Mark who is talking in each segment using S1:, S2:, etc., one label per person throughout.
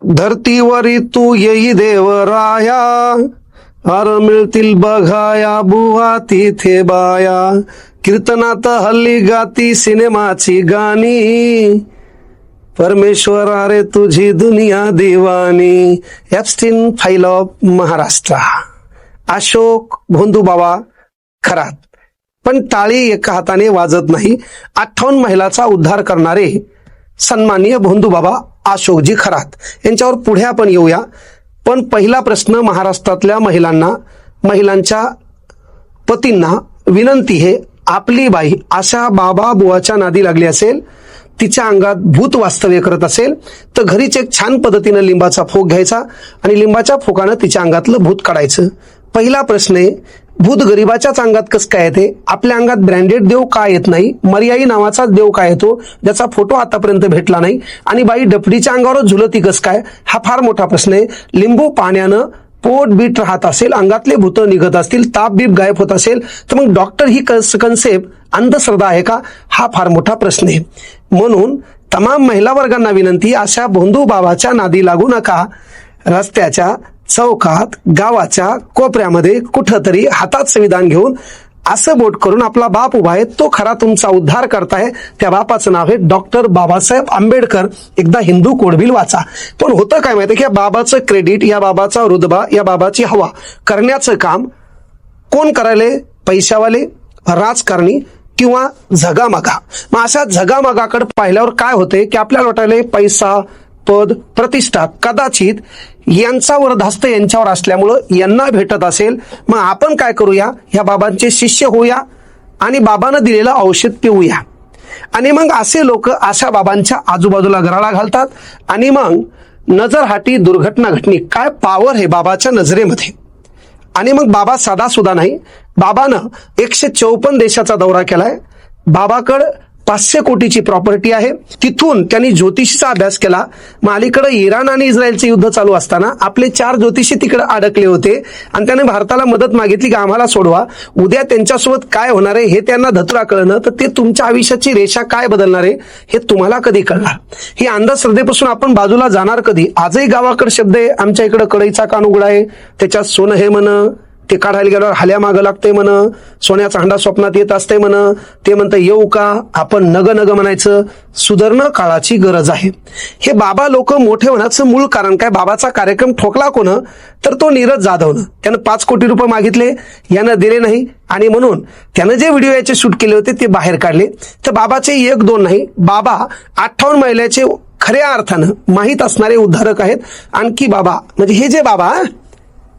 S1: धरतीवरी तू येई देवराया, हार मिळतील बघाया बुवा तिथे बाया, कीर्तनात हल्ली गाती सिनेमाची गाणी, परमेश्वरा रे तुझी दुनिया दिवानी. Epstein file of Maharashtra. Ashok भोंदूबाबा खरात. पण टाळी एका हाताने वाजत नाही. 58 महिलाचा उद्धार करणारे सन्माननीय भोंदूबाबा अशोकजी खरात यांच्यावर पुढे आपण येऊया. पण पहिला प्रश्न महाराष्ट्रातल्या महिलांच्या पतींना विनंती आहे, आपली बाई अशा बाबा बुवाच्या नादी लागली असेल, तिच्या अंगात भूत वास्तव्य करत असेल तर घरीच एक छान पद्धतीनं लिंबाचा फोक घ्यायचा आणि लिंबाच्या फोकानं तिच्या अंगातलं भूत काढायचं. पहिला प्रश्न आहे, भूत गरीबाच्याच अंगात कसं काय येते? आपल्या अंगात ब्रँडेड देव का येत नाही? मर्याई नावाचा देव काय येतो ज्याचा फोटो आतापर्यंत भेटला नाही? आणि बाई डपडीच्या अंगावरच झुलती कसं काय? हा फार मोठा प्रश्न आहे. लिंबू पाण्यानं पोट बीट राहत असेल, अंगातले भूत निघत असतील, ताप बीप गायब होत असेल तर मग डॉक्टर ही कन्सेप्ट अंधश्रद्धा आहे का? हा फार मोठा प्रश्न आहे. म्हणून तमाम महिला वर्गांना विनंती, अशा भोंदूबाबाच्या नादी लागू नका. रस्त्याच्या चौकात गावाच्या कोपऱ्यामध्ये कुठंतरी हातात संविधान घेऊन असं बोट करून आपला बाप उभा आहे, तो खरा तुमचा उद्धार करताय. त्या बापाचं नाव आहे डॉक्टर बाबासाहेब आंबेडकर. एकदा हिंदू कोडबिल वाचा. पण होतं काय माहिती की या बाबाचं क्रेडिट, या बाबाचा रुतबा, या बाबाची हवा करण्याचं काम कोण करायले? पैशावाले, राजकारणी किंवा झगामगा. मग अशा झगामगाकडे पाहिल्यावर काय होते की आपल्याला वाटायला पैसा, पद, प्रतिष्ठा कदाचित यांचा वरदहस्त यांच्यावर असल्यामुळं यांना भेटत असेल. मग आपण काय करूया? या बाबांचे शिष्य होऊया आणि बाबांना दिलेलं औषध पिऊया. आणि मग असे लोक अशा बाबांच्या आजूबाजूला घराला घालतात आणि मग नजरहाटी दुर्घटना घटनी. काय पॉवर आहे बाबाच्या नजरेमध्ये. आणि मग बाबा साधा सुद्धा नाही. बाबानं 154 देशाचा दौरा केलाय. बाबाकडं 500 कोटीची प्रॉपर्टी आहे. तिथून त्यांनी ज्योतिषीचा अभ्यास केला. मग अलीकडे इराण आणि इस्रायलचे युद्ध चालू असताना आपले 4 ज्योतिषी तिकडे अडकले होते आणि त्याने भारताला मदत मागितली की आम्हाला सोडवा. उद्या त्यांच्यासोबत काय होणार आहे हे त्यांना धतुरा कळणं, तर ते तुमच्या आयुष्याची रेषा काय बदलणार आहे हे तुम्हाला कधी कळणार? ही अंधश्रद्धेपासून आपण बाजूला जाणार कधी? आजही गावाकडे शब्द आहे, आमच्या इकडे कढईचा कान उघडा आहे, त्याच्यात सोनं हे म्हण, ते काढायला गेल्यावर हाल्या मागं लागते म्हण, सोन्याचा हांडा स्वप्नात येत असते म्हण, ते म्हणतं येऊ का? आपण नग नग म्हणायचं. सुधारणं काळाची गरज आहे. हे बाबा लोक मोठे होण्याचं मूळ कारण काय? बाबाचा कार्यक्रम ठोकला कोण? तर तो नीरज जाधवनं. त्यानं 5 कोटी रुपये मागितले, यानं दिले नाही आणि म्हणून त्यानं जे व्हिडिओ याचे शूट केले होते ते बाहेर काढले. तर बाबाचे 1-2 नाही, बाबा 58 महिलेचे खऱ्या अर्थानं माहीत असणारे उद्धारक आहेत. आणखी बाबा म्हणजे हे जे बाबा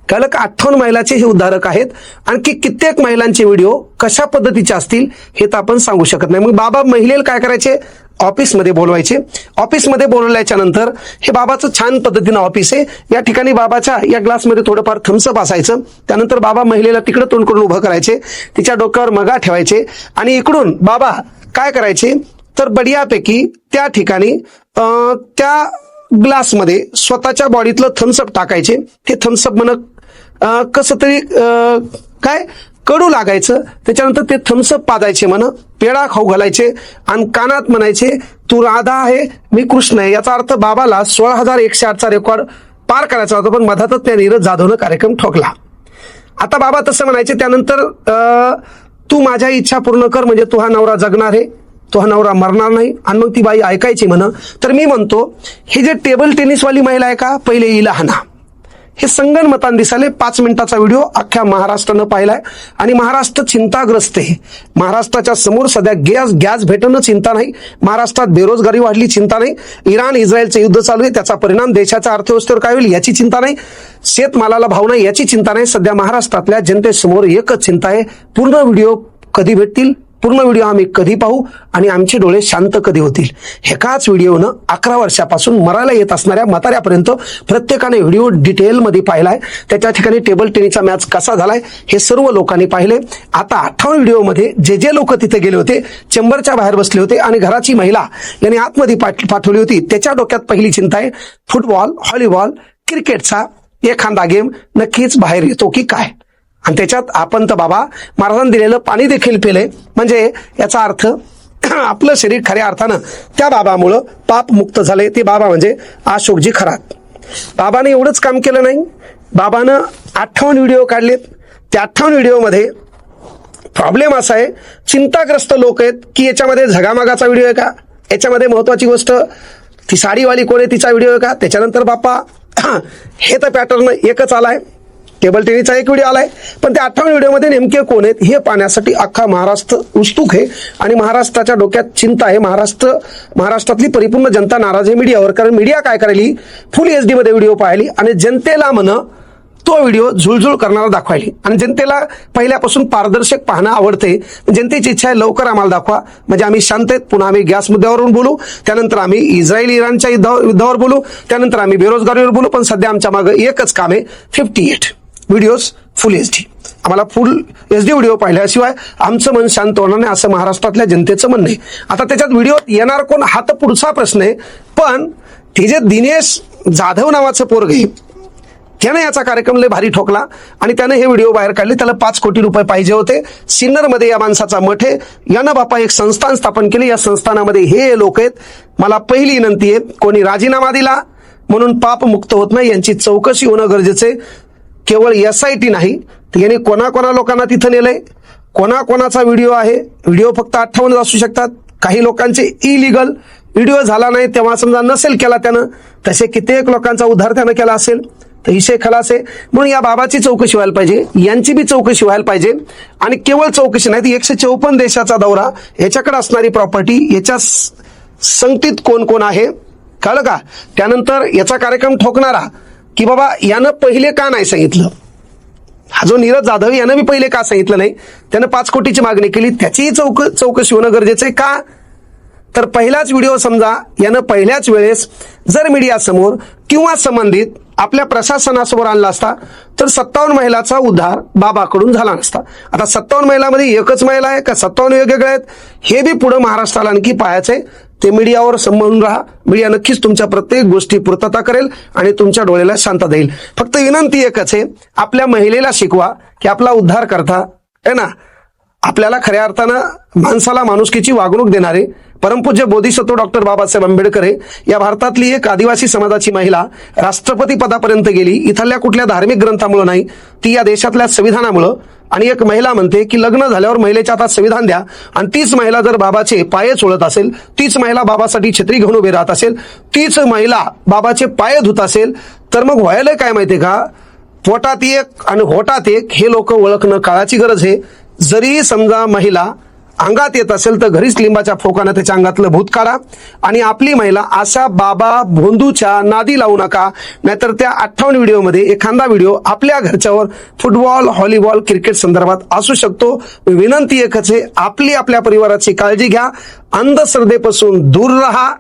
S1: कळलं का 58 महिलाचे हे उद्धारक आहेत. आणखी कित्येक महिलांचे व्हिडिओ कशा पद्धतीचे असतील हे तर आपण सांगू शकत नाही. मग बाबा महिलेला काय करायचे? ऑफिसमध्ये बोलवायचे. ऑफिसमध्ये बोलवल्याच्या नंतर हे बाबाचं छान पद्धतीनं ऑफिस आहे. या ठिकाणी बाबाच्या या ग्लासमध्ये थोडंफार थम्सअप असायचं. त्यानंतर बाबा महिलेला तिकडे तोंड करून उभं करायचे, तिच्या डोक्यावर मगा ठेवायचे आणि इकडून बाबा काय करायचे तर बढियापैकी त्या ठिकाणी त्या ग्लासमध्ये स्वतःच्या बॉडीतलं थम्सअप टाकायचे. ते थम्सअप कसं तरी काय कडू लागायचं. त्याच्यानंतर ते थम्सअप पाजायचे पेढा खाऊ घालायचे आणि कानात म्हणायचे तू राधा आहे मी कृष्ण आहे. याचा अर्थ बाबाला 16,108चा रेकॉर्ड पार करायचा होता, पण मधातच त्या नीरज जाधवनं कार्यक्रम ठोकला. आता बाबा तसं म्हणायचे. त्यानंतर तू माझ्या इच्छा पूर्ण कर म्हणजे तू हा नवरा जगणार आहे, तो हा नवरा मरणार नाही. आणि मग ती बाई ऐकायची तर मी म्हणतो हे जे टेबल टेनिसवाली महिला आहे का, पहिले हिला हाना. हे संगणमतान दिसाले 5 मिनिटाचा व्हिडिओ अख्ख्या महाराष्ट्रानं पाहिलाय आणि महाराष्ट्र चिंताग्रस्त आहे. महाराष्ट्राच्या समोर सध्या गॅस भेटणं चिंता नाही, महाराष्ट्रात बेरोजगारी वाढली चिंता नाही, इराण इस्रायलचं युद्ध चालू आहे त्याचा परिणाम देशाच्या अर्थव्यवस्थेवर काय होईल याची चिंता नाही, शेतमालाला भाव नाही याची चिंता नाही. सध्या महाराष्ट्रातल्या जनतेसमोर एकच चिंता आहे, पूर्ण व्हिडिओ कधी भेटतील, पूर्ण व्हिडिओ आम्ही कधी पाहू आणि आमचे डोळे शांत कधी होतील. एकाच व्हिडिओनं 11 वर्षापासून मरायला येत असणाऱ्या म्हाताऱ्यापर्यंत प्रत्येकाने व्हिडिओ डिटेलमध्ये पाहिलाय. त्याच्या ठिकाणी टेबल टेनिसचा मॅच कसा झालाय हे सर्व लोकांनी पाहिले. आता 58 व्हिडिओमध्ये जे लोक तिथे गेले होते, चेंबरच्या बाहेर बसले होते आणि घराची महिला यांनी आतमध्ये पाठवली होती, त्याच्या डोक्यात पहिली चिंता आहे फुटबॉल, व्हॉलीबॉल, क्रिकेटचा एखादा गेम नक्कीच बाहेर येतो की काय. आणि त्याच्यात आपण तर बाबा महाराजांनी दिलेलं पाणी देखील पिले, म्हणजे याचा अर्थ आपलं शरीर खऱ्या अर्थानं त्या बाबामुळं पाप मुक्त झाले. ते बाबा म्हणजे अशोकजी खरात. बाबाने एवढंच काम केलं नाही, बाबानं 58 व्हिडिओ काढलेत. त्या 58 व्हिडिओमध्ये प्रॉब्लेम असा आहे, चिंताग्रस्त लोक आहेत की याच्यामध्ये झगामागाचा व्हिडिओ आहे का, याच्यामध्ये महत्वाची गोष्ट ती साडीवाली कोण आहे तिचा व्हिडिओ आहे का, त्याच्यानंतर बाप्पा हे तर पॅटर्न एकच आलाय, टेबल टेनिसचा एक व्हिडिओ आलाय, पण त्या 58 व्हिडिओमध्ये नेमके कोण आहेत हे पाहण्यासाठी अख्खा महाराष्ट्र उत्सुक आहे. आणि महाराष्ट्राच्या डोक्यात चिंता आहे, महाराष्ट्रातली परिपूर्ण जनता नाराज आहे मीडियावर. कारण मीडिया काय करायली, फुल HD मध्ये व्हिडिओ पाहिली आणि जनतेला तो व्हिडिओ झुळझुळ करणारा दाखवायली. आणि जनतेला पहिल्यापासून पारदर्शक पाहणं आवडते. जनतेची इच्छा आहे लवकर आम्हाला दाखवा, म्हणजे आम्ही शांत आहेत. पुन्हा आम्ही गॅस मुद्द्यावरून बोलू, त्यानंतर आम्ही इस्रायल इराणच्या युद्धावर बोलू, त्यानंतर आम्ही बेरोजगारीवर बोलू. पण सध्या आमच्या मागे एकच काम आहे, 58 व्हिडिओज फुल HD. आम्हाला फुल HD व्हिडिओ पाहिल्याशिवाय आमचं मन शांत होणार नाही, असं महाराष्ट्रातल्या जनतेचं म्हणणं आहे. आता त्याच्यात व्हिडिओ येणार कोण हा तर पुढचा प्रश्न आहे. पण ते जे दिनेश जाधव नावाचं पोरग आहे, त्याने याचा कार्यक्रम लय भारी ठोकला आणि त्याने हे व्हिडिओ बाहेर काढले. त्याला 5 कोटी रुपये पाहिजे होते. सिन्नरमध्ये या माणसाचा मठ आहे. यानं बापा एक संस्थान स्थापन केली. या संस्थानामध्ये हे लोक आहेत. मला पहिली विनंती आहे, कोणी राजीनामा दिला म्हणून पाप मुक्त होत नाही, यांची चौकशी होणं गरजेचं आहे. केवळ SIT नाही, तर यांनी कोणा लोकांना तिथं नेलंय, कोणाचा व्हिडिओ आहे. व्हिडिओ फक्त 58 असू शकतात. काही लोकांचे इलिगल व्हिडिओ झाला नाही तेव्हा समजा नसेल केला त्यानं, तसे कित्येक लोकांचा उद्धार त्यानं केला असेल तर विषय खलास आहे. म्हणून या बाबाची चौकशी व्हायला पाहिजे, यांची बी चौकशी व्हायला पाहिजे. आणि केवळ चौकशी नाही, ती 154 देशाचा दौरा, याच्याकडे असणारी प्रॉपर्टी, याच्या संगतीत कोण कोण आहे कळलं का. त्यानंतर याचा कार्यक्रम ठोकणारा की बाबा यानं पहिले का नाही सांगितलं, हा जो नीरज जाधव यानं बी पहिले का सांगितलं नाही, त्यानं 5 कोटीची मागणी केली, त्याचीही चौकशी होणं गरजेचं आहे. का तर पहिलाच व्हिडिओ समजा यानं पहिल्याच वेळेस जर मीडिया समोर किंवा संबंधित आपल्या प्रशासनासमोर आणला असता तर 57 महिलाचा उद्धार बाबाकडून झाला नसता. आता 57 महिलांमध्ये एकच महिला आहे का 57 वेगवेगळ्या आहेत, हे बी पुढे महाराष्ट्राला आणखी पाहायचंय. ते मीडियावर संबंधून राहा. मीडिया नक्कीच तुमच्या प्रत्येक गोष्टी पूर्तता करेल आणि तुमच्या डोळ्याला शांतता देईल. फक्त विनंती एकच आहे, आपल्या महिलेला शिकवा की आपला उद्धार करता आहे ना. आपल्याला खऱ्या अर्थानं माणसाला माणुसकीची वागणूक देणारे परमपूज्य बोधिसत्व डॉक्टर बाबासाहेब आंबेडकर या भारतातली एक आदिवासी समाजाची महिला राष्ट्रपती पदापर्यंत गेली. इथल्या कुठल्या धार्मिक ग्रंथामुळे नाही, ती या देशातल्या संविधानामुळं. आणि एक महिला म्हणते की लग्न झाल्यावर महिलेच्या हातात संविधान द्या, आणि तीच महिला जर बाबाचे पाये चोळत असेल, तीच महिला बाबासाठी छत्री घेऊन उभी राहत असेल, तीच महिला बाबाचे पाये धुत असेल, तर मग व्हायला काय माहितीये का, पोटात एक आणि होटात एक हे लोक ओळखणं काळाची गरज आहे. जरी समजा महिला अंगात येत असेल तर घरीच लिंबाच्या फोकानं त्याच्या अंगातलं भूत काढा. आणि आपली महिला अशा बाबा भोंदूच्या नादी लावू नका, नाहीतर त्या 58 व्हिडिओमध्ये एखादा व्हिडिओ आपल्या घरच्यावर फुटबॉल, व्हॉलीबॉल, क्रिकेट संदर्भात असू शकतो. विनंती एकच आहे, आपल्या परिवाराची काळजी घ्या, अंधश्रद्धेपासून दूर राहा.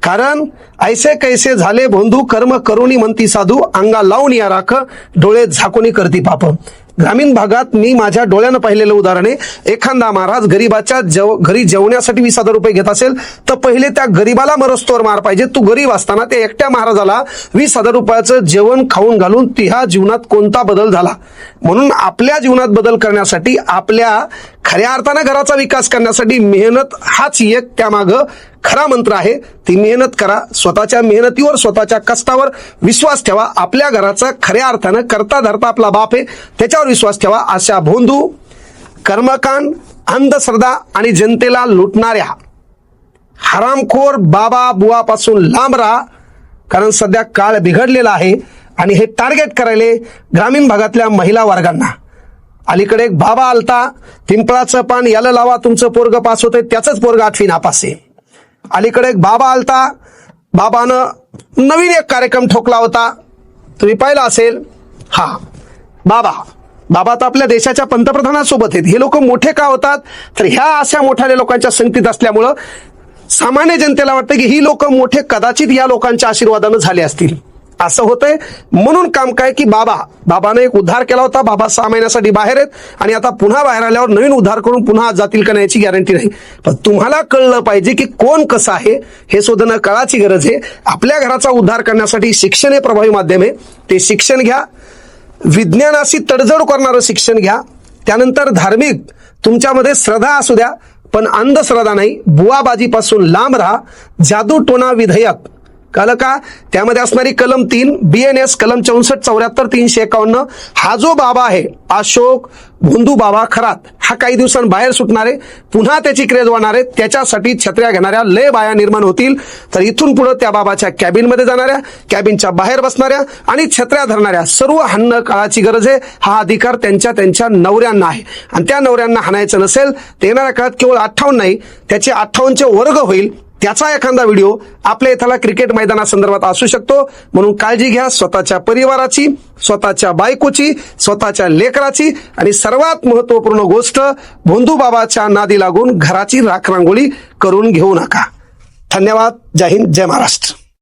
S1: कारण ऐसे कैसे झाले भोंदू, कर्म करुणी म्हणती साधू, अंगा लावून या राख, डोळे झाकुनी करती पाप. ग्रामीण भागात मी माझ्या डोळ्यानं पाहिलेलं उदाहरण आहे. एखादा महाराज गरीबाच्या घरी जेवण्यासाठी 20,000 रुपये घेत असेल तर पहिले त्या गरीबाला मरस्तोवर मार पाहिजे. तू गरीब असताना त्या एकट्या महाराजाला 20,000 रुपयाचं जेवण खाऊन घालून तिहा जीवनात कोणता बदल झाला. म्हणून आपल्या जीवनात बदल करण्यासाठी, आपल्या खऱ्या अर्थानं घराचा विकास करण्यासाठी मेहनत हाच एक त्यामागं खरा मंत्र आहे. ती मेहनत करा, स्वतःच्या मेहनतीवर, स्वतःच्या कष्टावर विश्वास ठेवा. आपल्या घराचा खऱ्या अर्थानं करता धरता आपला बाप आहे त्याच्यावर विश्वास ठेवा. अशा भोंदू, कर्मकांड, अंधश्रद्धा आणि जनतेला लुटणाऱ्या हरामखोर बाबा बुवापासून लांब राहा. कारण सध्या काळ बिघडलेला आहे आणि हे टार्गेट करायले ग्रामीण भागातल्या महिला वर्गांना. अलीकडे एक बाबा आलता, पिंपळाचं पान याला लावा तुमचं पोरग पास होतंय, त्याचंच पोरग 8वी नापास आहे. अलीकडे एक बाबा आलता, बाबानं नवीन एक कार्यक्रम ठोकला होता, तुम्ही पाहिला असेल. हा बाबा तर आपल्या देशाच्या पंतप्रधानासोबत आहेत. हे लोक मोठे का होतात तर ह्या अशा मोठ्या लोकांच्या संगतीत असल्यामुळं सामान्य जनतेला वाटतं की ही लोक मोठे कदाचित या लोकांच्या आशीर्वादानं झाले असतील, असं होतंय. म्हणून काम काय की बाबाने एक उद्धार केला होता. बाबा 6 महिन्यासाठी बाहेर आहेत आणि आता पुन्हा बाहेर आल्यावर नवीन उद्धार करून पुन्हा जातील का नाही याची गॅरंटी नाही. पण तुम्हाला कळलं पाहिजे की कोण कसं आहे हे शोधणं काळाची गरज आहे. आपल्या घराचा उद्धार करण्यासाठी शिक्षण हे प्रभावी माध्यम आहे. ते शिक्षण घ्या, विज्ञानाशी तडजोड करणारं शिक्षण घ्या. त्यानंतर धार्मिक तुमच्यामध्ये श्रद्धा असू द्या, पण अंधश्रद्धा नाही. बुवाबाजीपासून लांब राहा. जादू टोना विधेयक कळलं का? त्यामध्ये असणारी कलम 3 BNS कलम 64 74 351 हा जो बाबा आहे अशोक भोंदू बाबा खरात हा काही दिवसांनी बाहेर सुटणार आहे, पुन्हा त्याची क्रेज वाढणार आहे, त्याच्यासाठी छत्र्या घेणाऱ्या लय बाया निर्माण होतील. तर इथून पुढे त्या बाबाच्या कॅबिनमध्ये जाणाऱ्या, कॅबिनच्या बाहेर बसणाऱ्या आणि छत्र्या धरणाऱ्या सर्व हाणणं काळाची गरज आहे. हा अधिकार त्यांच्या नवऱ्यांना आहे आणि त्या नवऱ्यांना हाणायचं नसेल तर येणाऱ्या काळात केवळ 58 नाही त्याचे 58चे वर्ग होईल. त्याचा एखादा व्हिडिओ आपल्या इथला क्रिकेट मैदानासंदर्भात असू शकतो. म्हणून काळजी घ्या स्वतःच्या परिवाराची, स्वतःच्या बायकोची, स्वतःच्या लेकराची आणि सर्वात महत्वपूर्ण गोष्ट भोंदू बाबाच्या नादी लागून घराची राखरांगोळी करून घेऊ नका. धन्यवाद. जय हिंद, जय महाराष्ट्र.